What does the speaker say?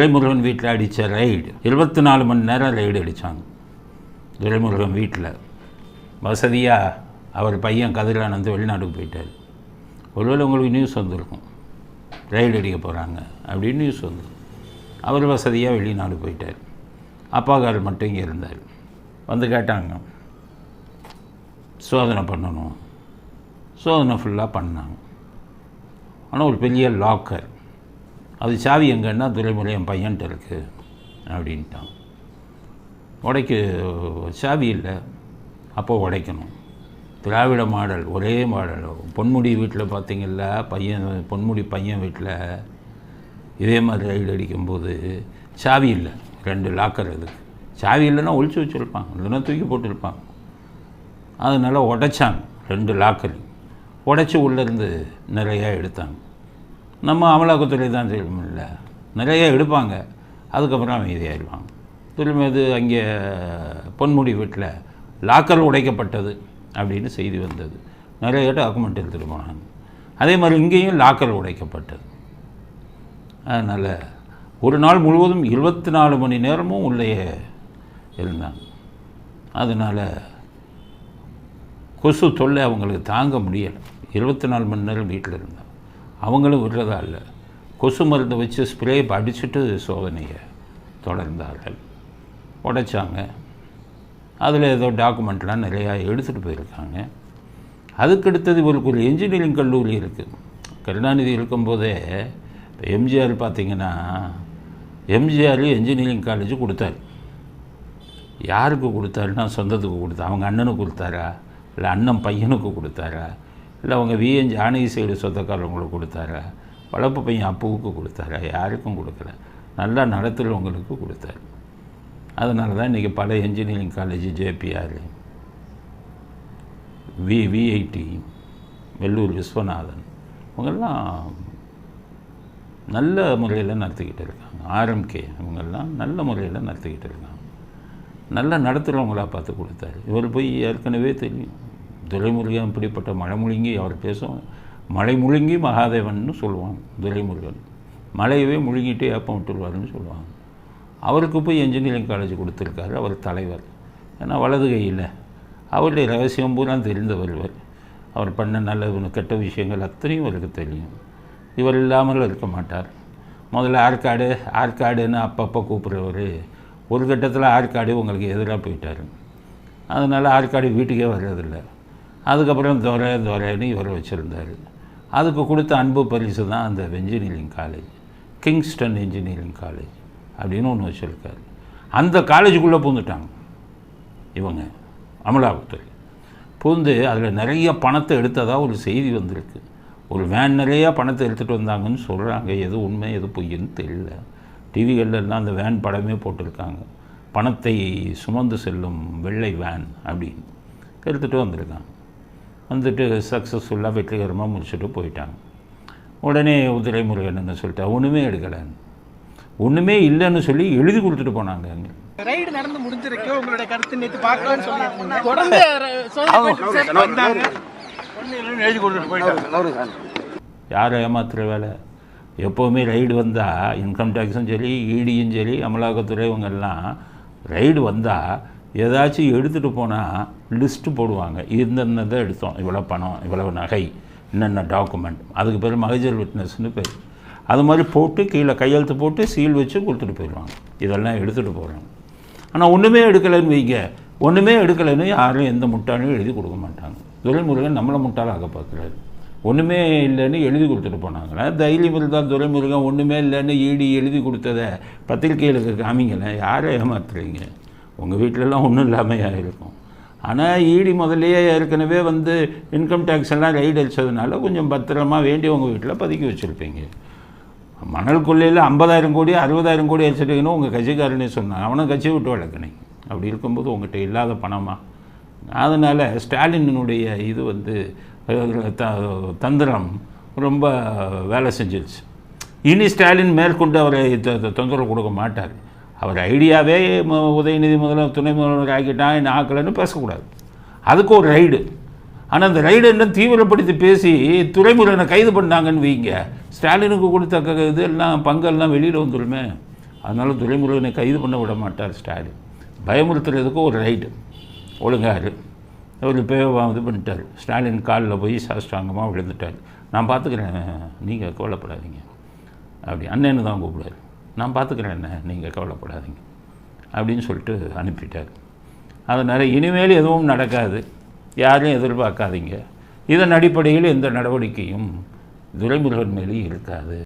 துரைமுருகன் வீட்டில் அடித்த ரைடு 24 மணி நேரம் ரைடு அடித்தாங்க. துரைமுருகன் வீட்டில் வசதியாக அவர் பையன் கதிரானந்து வெளிநாட்டுக்கு போயிட்டார். ஒருவேளை உங்களுக்கு நியூஸ் வந்திருக்கும், ரைடு அடிக்க போகிறாங்க அப்படின்னு நியூஸ் வந்து. அவர் வசதியாக வெளிநாடு போயிட்டார். அப்பாக்காரர் மட்டும் இங்கே இருந்தார். வந்து கேட்டாங்க, சோதனை பண்ணணும். சோதனை ஃபுல்லாக பண்ணாங்க. ஆனால் ஒரு பெரிய லாக்கர், அது சாவி எங்கன்னா துரைமுருகன் பையன்ட்டு இருக்குது அப்படின்ட்டான். உடைக்க சாவி இல்லை, அப்போ உடைக்கணும். திராவிட மாடல், ஒரே மாடல். பொன்முடி வீட்டில் பார்த்திங்கல்ல, பொன்முடி பையன் வீட்டில் இதே மாதிரி ரைடு அடிக்கும்போது சாவி இல்லை, 2 லாக்கர் அதுக்கு. சாவி இல்லைன்னா ஒழிச்சு வச்சுருப்பாங்க, இல்லைன்னா தூக்கி போட்டுருப்பாங்க. அதனால் உடைச்சாங்க 2 லாக்கர். உடைச்சி உள்ளேருந்து நிறையா எடுத்தாங்க. நம்ம அமலாக்கத்துறை தான் தெரியுமில்ல, நிறையா எடுப்பாங்க, அதுக்கப்புறம் அமைதியாகிடுவாங்க. திரும்ப இது அங்கே பொன்முடி வீட்டில் லாக்கர் உடைக்கப்பட்டது அப்படின்னு செய்தி வந்தது. நிறைய டாக்குமெண்ட் எடுத்துகிட்டு போனாங்க. அதே மாதிரி இங்கேயும் லாக்கர் உடைக்கப்பட்டது. அதனால் ஒரு நாள் முழுவதும் 24 மணி நேரமும் உள்ளே இருந்தாங்க. அதனால் கொசு தொல்லை அவங்களுக்கு தாங்க முடியலை. 24 மணி நேரம் வீட்டில் இருந்தாங்க. அவங்களும் விடுறதா இல்லை, கொசு மருந்தை வச்சு ஸ்ப்ரே அடிச்சுட்டு சோதனையை தொடர்ந்தார்கள். உடைச்சாங்க. அதில் ஏதோ டாக்குமெண்ட்லாம் நிறையா எடுத்துகிட்டு போயிருக்காங்க. அதுக்கடுத்தது இவருக்கு ஒரு என்ஜினியரிங் கல்லூரி இருக்குது. கருணாநிதி இருக்கும்போதே இப்போ எம்ஜிஆர் பார்த்திங்கன்னா, எம்ஜிஆர் என்ஜினியரிங் காலேஜ் கொடுத்தாரு. யாருக்கு கொடுத்தாருன்னா சொந்தத்துக்கு கொடுத்தா, அவங்க அண்ணனுக்கு கொடுத்தாரா, இல்லை அண்ணன் பையனுக்கு கொடுத்தாரா, இல்லை அவங்க விஎன் ஜானகி சைடு சொந்தக்காரவங்களுக்கு கொடுத்தாரா, வளர்ப்பு பையன் அப்புவுக்கு கொடுத்தாரா, யாருக்கும் கொடுக்கல. நல்லா நடத்துகிறவங்களுக்கு கொடுத்தாரு. அதனால தான் இன்றைக்கி பல engineering college, JPR, VIT, Vellore Viswanathan, இவங்கெல்லாம் நல்ல முறையில் நடத்திக்கிட்டு இருக்காங்க. ஆர்எம்கே இவங்கெல்லாம் நல்ல முறையில் நடத்திக்கிட்டு இருக்காங்க. நல்லா நடத்துகிறவங்களா பார்த்து கொடுத்தாரு. இவர் போய் ஏற்கனவே தெரியும், துரைமுருகன் இப்படிப்பட்ட மழைமுழுங்கி, அவர் பேசும் மழை முழுங்கி மகாதேவன்னு சொல்லுவாங்க. துரைமுருகன் மழையவே முழுங்கிட்டு ஏப்பம் விட்டுருவாருன்னு சொல்லுவாங்க. அவருக்கு போய் என்ஜினியரிங் காலேஜ் கொடுத்துருக்காரு அவர் தலைவர். ஏன்னா வலது கையில் அவருடைய ரகசியம் பூரா தெரிந்தவர். அவர் பண்ண நல்ல கெட்ட விஷயங்கள் அத்தனையும் அவருக்கு தெரியும். இவர் இல்லாமல் இருக்க மாட்டார். முதல்ல ஆற்காடுன்னு அப்பப்போ கூப்பிட்றவர் ஒரு கட்டத்தில் ஆற்காடு உங்களுக்கு எதிராக போயிட்டார். அதனால் ஆற்காடு வீட்டுக்கே வர்றதில்லை. அதுக்கப்புறம் துரைன்னு இவர் வச்சுருந்தார். அதுக்கு கொடுத்த அன்பு பரிசு தான் அந்த engineering college, Kingston engineering college அப்படின்னு ஒன்று வச்சுருக்காரு. அந்த காலேஜுக்குள்ளே பூந்துட்டாங்க இவங்க, அமலாக்கத்துறை பூந்து அதில் நிறைய பணத்தை எடுத்ததாக ஒரு செய்தி வந்திருக்கு. ஒரு வேன் நிறையா பணத்தை எடுத்துகிட்டு வந்தாங்கன்னு சொல்கிறாங்க. எது உண்மை எது பொய்ன்னு தெரியல. டிவிகள்லாம் அந்த வேன் படமே போட்டிருக்காங்க. பணத்தை சுமந்து செல்லும் வெள்ளை வேன் அப்படின்னு எடுத்துகிட்டு வந்திருக்காங்க. வந்துட்டு சக்ஸஸ்ஃபுல்லாக வெற்றிகரமாக முடிச்சுட்டு போயிட்டாங்க. உடனே துரைமுருகன் என்ன சொல்லிட்டா, ஒன்றுமே எடுக்கலைன்னு, ஒன்றுமே இல்லைன்னு சொல்லி எழுதி கொடுத்துட்டு போனாங்க. அங்கே ரைடு நடந்து முடிஞ்சிருக்கு. உங்களுடைய கருத்து நேற்று பார்க்கலாம்னு சொல்லி தொடர்ந்து எழுதி கொடுத்துட்டு போயிட்டாங்க. யாரை ஏமாத்துகிற வேலை? எப்போவுமே ரைடு வந்தால் இன்கம் டேக்ஸும் சரி, இடியும் சரி, அமலாக்கத்துறை இவங்கெல்லாம் ரைடு வந்தால் ஏதாச்சும் எடுத்துகிட்டு போனால் லிஸ்ட்டு போடுவாங்க. இந்தந்த எடுத்தோம், இவ்வளோ பணம், இவ்வளோ நகை, என்னென்ன டாக்குமெண்ட், அதுக்கு பேர் மகஜர் விட்னஸ்ன்னு பேர். அது மாதிரி போட்டு கீழே கையெழுத்து போட்டு சீல் வச்சு கொடுத்துட்டு போயிடுவாங்க. இதெல்லாம் எடுத்துகிட்டு போகிறாங்க. ஆனால் ஒன்றுமே எடுக்கலைன்னு வைங்க, ஒன்றுமே எடுக்கலைன்னு யாரும் எந்த முட்டாளையும் எழுதி கொடுக்க மாட்டாங்க. துரைமுருகன் நம்மளை முட்டாளாக பார்க்குறாரு. ஒன்றுமே இல்லைன்னு எழுதி கொடுத்துட்டு போனாங்களே. தைரியம் இருந்தால் துரைமுருகன் ஒன்றுமே இல்லைன்னு எழுதி கொடுத்ததை பத்திரிகைகளுக்கு காமிங்களேன். யாரை ஏமாத்துறீங்க? உங்கள் வீட்டிலலாம் ஒன்றும் இல்லாமல் இருக்கும். ஆனால் முதல்லையே ஏற்கனவே இன்கம் டேக்ஸ் எல்லாம் ரைடு அடித்ததுனால கொஞ்சம் பத்திரமா வேண்டியவங்க வீட்டில் பதுக்கி வச்சுருப்பீங்க. மணல் கொள்ளையில் 50,000 கோடி 60,000 கோடி அடிச்சிட்டிங்கன்னு உங்கள் கட்சிக்காரனே சொன்னான். அவனை கட்சியை விட்டு வளர்க்கணே. அப்படி இருக்கும்போது உங்கள்கிட்ட இல்லாத பணமா? அதனால் ஸ்டாலினுடைய இது தந்திரம் ரொம்ப வேலை செஞ்சிருச்சு. இனி ஸ்டாலின் மேற்கொண்டு அவரை தொந்தரவு கொடுக்க மாட்டார். அவர் ஐடியாவே உதயநிதி துணை முதல்வர் ஆக்கிட்டான், என்ன ஆக்கலைன்னு பேசக்கூடாது. அதுக்கு ஒரு ரைடு. ஆனால் அந்த ரைடு என்ன தீவிரப்படுத்தி பேசி துரைமுருகனை கைது பண்ணாங்கன்னு வைங்க, ஸ்டாலினுக்கு கொடுத்த இது எல்லாம் பங்கெல்லாம் வெளியில் வந்துடுமே. அதனால் துரைமுருகனை கைது பண்ண விட மாட்டார் ஸ்டாலின். பயமுறுத்துறதுக்கு ஒரு ரைடு ஒழுங்காரு. அவர் இப்போ இது பண்ணிட்டார். ஸ்டாலின் காலில் போய் சாஷ்டாங்கமாக விழுந்துட்டார். நான் பார்த்துக்கிறேன், நீங்கள் கவலைப்படாதீங்க அப்படி. அண்ணன்னு தான் கூப்பிடாரு. நான் பார்த்துக்கிறேன் என்ன, நீங்கள் கவலைப்படாதீங்க அப்படின்னு சொல்லிட்டு அனுப்பிட்டார். அதனால் இனிமேல் எதுவும் நடக்காது, யாரையும் எதிர்பார்க்காதீங்க. இதன் அடிப்படையில் எந்த நடவடிக்கையும் துரைமுருகன் மேலே இருக்காது.